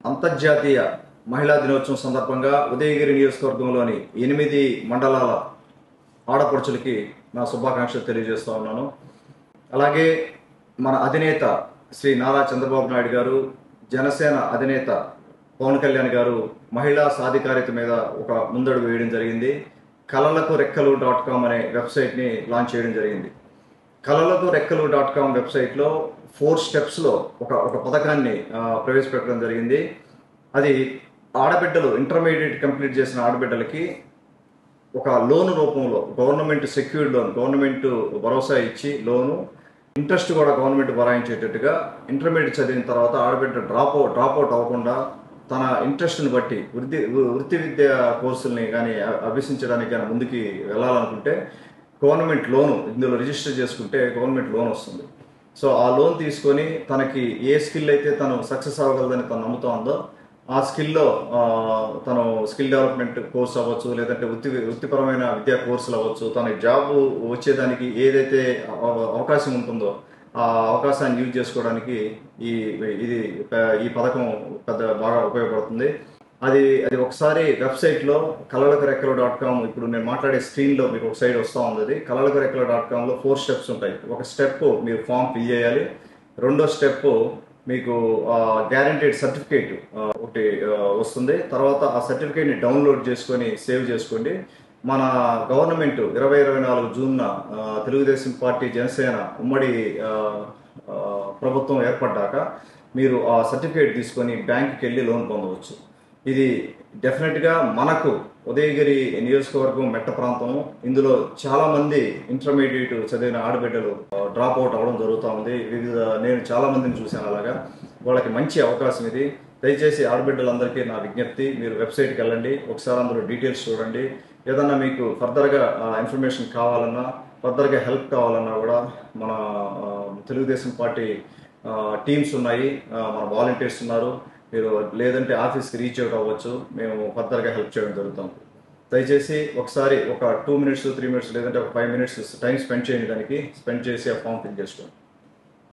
అంతర్జాతీయ మహిళా దినోత్సవం సందర్భంగా ఉదయగిరి నియోజకవర్గంలోని 8 మండలాల ఆడపడుచులకి నా శుభాకాంక్షలు తెలియజేస్తా ఉన్నాను. అలాగే మన అధినేత శ్రీ నారా చంద్రబాబు నాయుడు గారు, జనసేన అధినేత పవన్ కళ్యాణ్ గారు మహిళా సాధికారిత మీద ఒక ముందడుగు వేయడం జరిగింది. కలలకురెక్కలు.com అనే వెబ్సైట్ని లాంచ్ చేయడం జరిగింది. కలలకురెక్కలు.com వెబ్సైట్లో 4 స్టెప్స్లో ఒక పథకాన్ని ప్రవేశపెట్టడం జరిగింది. అది ఆడబిడ్డలు ఇంటర్మీడియట్ కంప్లీట్ చేసిన ఆడబిడ్డలకి ఒక లోను రూపంలో గవర్నమెంట్ సెక్యూర్డ్ లోన్, గవర్నమెంట్ భరోసా ఇచ్చి లోను, ఇంట్రెస్ట్ కూడా గవర్నమెంట్ భరాయించేటట్టుగా ఇంటర్మీడియట్ చదివిన తర్వాత ఆడబిడ్డ డ్రాప్ అవుట్ అవ్వకుండా తన ఇంట్రెస్ట్ని బట్టి వృత్తి విద్యా కోర్సుల్ని కానీ అభ్యసించడానికి కానీ ముందుకి వెళ్ళాలనుకుంటే గవర్నమెంట్ లోను ఇందులో రిజిస్టర్ చేసుకుంటే గవర్నమెంట్ లోన్ వస్తుంది. సో ఆ లోన్ తీసుకొని తనకి ఏ స్కిల్ అయితే తను సక్సెస్ అవ్వగలదని తను నమ్ముతా ఉందో ఆ స్కిల్లో తను స్కిల్ డెవలప్మెంట్ కోర్స్ అవ్వచ్చు, లేదంటే వృత్తిపరమైన విద్యా కోర్సులు అవ్వచ్చు, తన జాబ్ వచ్చేదానికి ఏదైతే అవకాశం ఉంటుందో ఆ అవకాశాన్ని యూజ్ చేసుకోవడానికి ఈ పథకం బాగా ఉపయోగపడుతుంది. అది ఒకసారి వెబ్సైట్లో కలలకురెక్కలు.com, ఇప్పుడు నేను మాట్లాడే స్క్రీన్లో మీకు ఒక సైడ్ వస్తూ ఉంది. కలలకురెక్కలు.comలో 4 స్టెప్స్ ఉంటాయి. ఒక స్టెప్ మీరు ఫామ్ ఫిల్ చేయాలి. రెండో స్టెప్ మీకు గ్యారంటీడ్ సర్టిఫికేట్ ఒకటి వస్తుంది. తర్వాత ఆ సర్టిఫికేట్ని డౌన్లోడ్ చేసుకొని సేవ్ చేసుకోండి. మన గవర్నమెంట్ 2024 జూన్న తెలుగుదేశం పార్టీ జనసేన ఉమ్మడి ప్రభుత్వం ఏర్పడ్డాక మీరు ఆ సర్టిఫికేట్ తీసుకొని బ్యాంకుకి వెళ్ళి లోన్ పొందవచ్చు. ఇది డెఫినెట్గా మనకు ఉదయగిరి నియోజకవర్గం మెట్ట ప్రాంతం, ఇందులో చాలామంది ఇంటర్మీడియట్ చదివిన ఆడబిడ్డలు డ్రాప్ అవుట్ అవ్వడం జరుగుతూ ఉంది. నేను చాలామందిని చూశాను. అలాగా వాళ్ళకి మంచి అవకాశం ఇది. దయచేసి ఆడబిడ్డలందరికీ నా విజ్ఞప్తి, మీరు వెబ్సైట్కి వెళ్ళండి, ఒకసారి అందులో డీటెయిల్స్ చూడండి. ఏదన్నా మీకు ఫర్దర్గా ఇన్ఫర్మేషన్ కావాలన్నా, ఫర్దర్గా హెల్ప్ కావాలన్నా కూడా మన తెలుగుదేశం పార్టీ టీమ్స్ ఉన్నాయి, మన వాలంటీర్స్ ఉన్నారు. మీరు లేదంటే ఆఫీస్కి రీచ్ అవుట్ అవ్వచ్చు, మేము ఫర్దర్గా హెల్ప్ చేయడం జరుగుతాం. దయచేసి ఒకసారి ఒక 2 minutes 3 minutes లేదంటే ఒక 5 minutes టైం స్పెండ్ చేయండి, దానికి స్పెండ్ చేసి ఆ ఫామ్ ఫిల్ చేసుకోండి.